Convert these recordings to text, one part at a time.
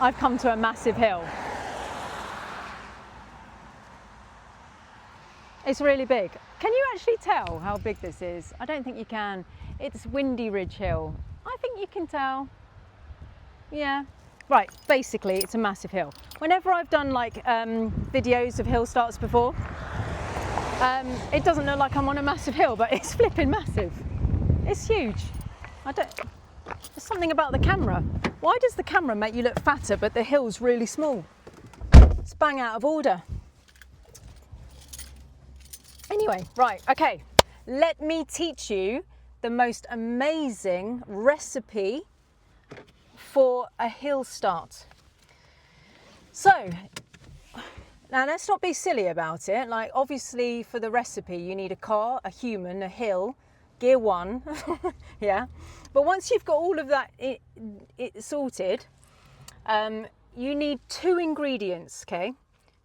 I've come to a massive hill. It's really big. Can you actually tell how big this is? I don't think you can. It's Windy Ridge Hill. I think you can tell. Yeah. Right, basically it's a massive hill. Whenever I've done like videos of hill starts before, it doesn't look like I'm on a massive hill, but it's flipping massive. It's huge. There's something about the camera. Why does the camera make you look fatter, but the hill's really small? It's bang out of order. Anyway, right, okay. Let me teach you the most amazing recipe for a hill start. So, now let's not be silly about it. Like, obviously for the recipe, you need a car, a human, a hill, gear 1, yeah. But once you've got all of that it sorted, you need 2 ingredients, okay?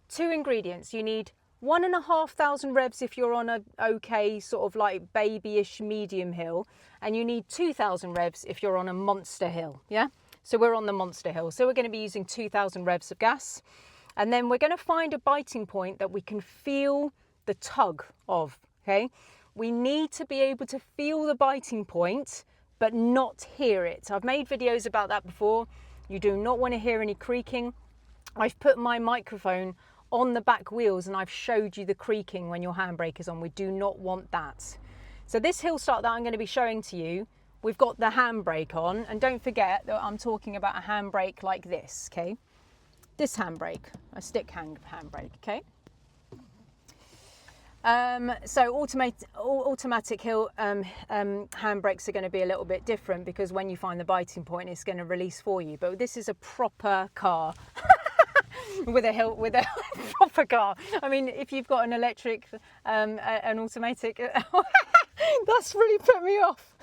2 ingredients. You need 1,500 revs if you're on a okay sort of like babyish medium hill, and you need 2,000 revs if you're on a monster hill, yeah? So we're on the monster hill, so we're going to be using 2,000 revs of gas, and then we're going to find a biting point that we can feel the tug of, okay? We need to be able to feel the biting point but not hear it. I've made videos about that before. You do not want to hear any creaking. I've put my microphone on the back wheels and I've showed you the creaking when your handbrake is on. We do not want that. So this hill start that I'm going to be showing to you, we've got the handbrake on, and don't forget that I'm talking about a handbrake like this, okay? This handbrake, a stick handbrake, okay? So automatic hill handbrakes are going to be a little bit different, because when you find the biting point, it's going to release for you. But this is a proper car. with a proper car. I mean, if you've got an electric, an automatic, that's really put me off.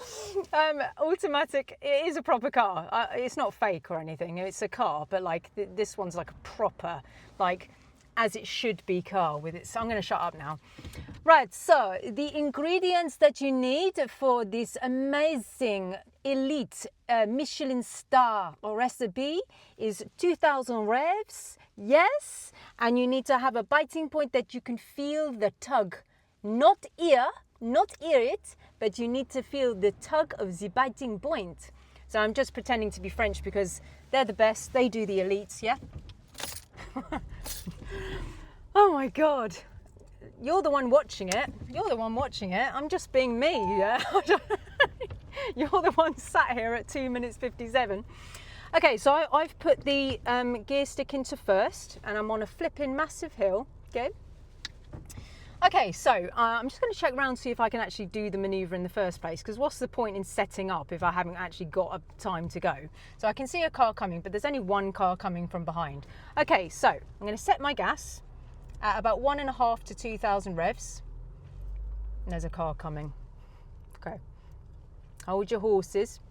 Automatic, it is a proper car. It's not fake or anything. It's a car, but like this one's like a proper, like as it should be car with it. So I'm going to shut up now. Right, so the ingredients that you need for this amazing elite Michelin star recipe is 2,000 revs, yes, and you need to have a biting point that you can feel the tug, not hear it, but you need to feel the tug of the biting point. So I'm just pretending to be French because they're the best, they do the elites, yeah? Oh my God. You're the one watching it. I'm just being me, yeah? You're the one sat here at 2 minutes 57. Okay, so I've put the gear stick into first, and I'm on a flipping massive hill, okay? Okay, so I'm just going to check around to see if I can actually do the manoeuvre in the first place, because what's the point in setting up if I haven't actually got a time to go? So I can see a car coming, but there's only one car coming from behind. Okay, so I'm going to set my gas at about 1,500 to 2,000 revs. And there's a car coming. Okay. Hold your horses.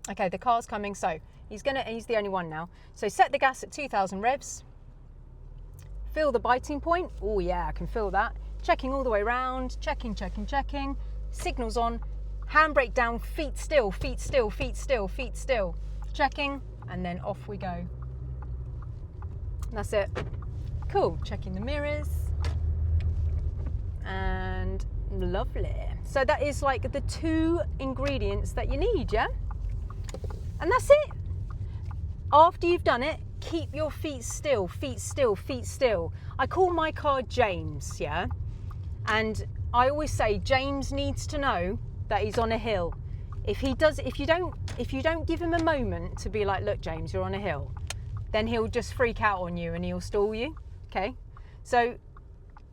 Okay, the car's coming, so he's the only one now. So set the gas at 2,000 revs. Feel the biting point. Oh yeah, I can feel that. Checking all the way around, checking. Signals on, handbrake down, feet still. Checking, and then off we go. That's it. Cool, checking the mirrors. And lovely. So that is like the 2 ingredients that you need, yeah? And that's it. After you've done it, keep your feet still. I call my car James, yeah? And I always say James needs to know that he's on a hill. If you don't give him a moment to be like, look, James, you're on a hill, then he'll just freak out on you and he'll stall you, okay? So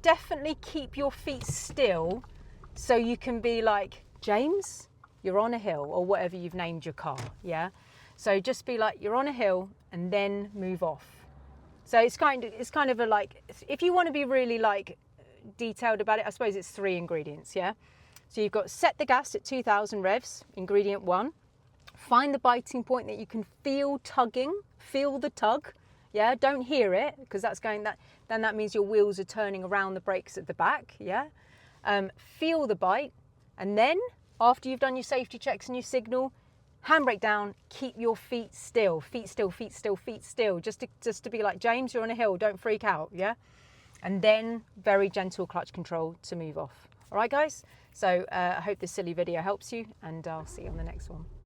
definitely keep your feet still so you can be like, James, you're on a hill, or whatever you've named your car, yeah? So just be like, you're on a hill, and then move off. So it's kind of a like, if you want to be really like detailed about it, I suppose it's 3 ingredients, yeah? So you've got set the gas at 2,000 revs, ingredient 1. Find the biting point that you can feel tugging, feel the tug, yeah? Don't hear it, because then that means your wheels are turning around the brakes at the back, yeah? Feel the bite, and then after you've done your safety checks and your signal, Handbrake down, keep your feet still, feet still, feet still, feet still, just to be like, James, you're on a hill, don't freak out, yeah? And then very gentle clutch control to move off. All right, guys? So I hope this silly video helps you, and I'll see you on the next one.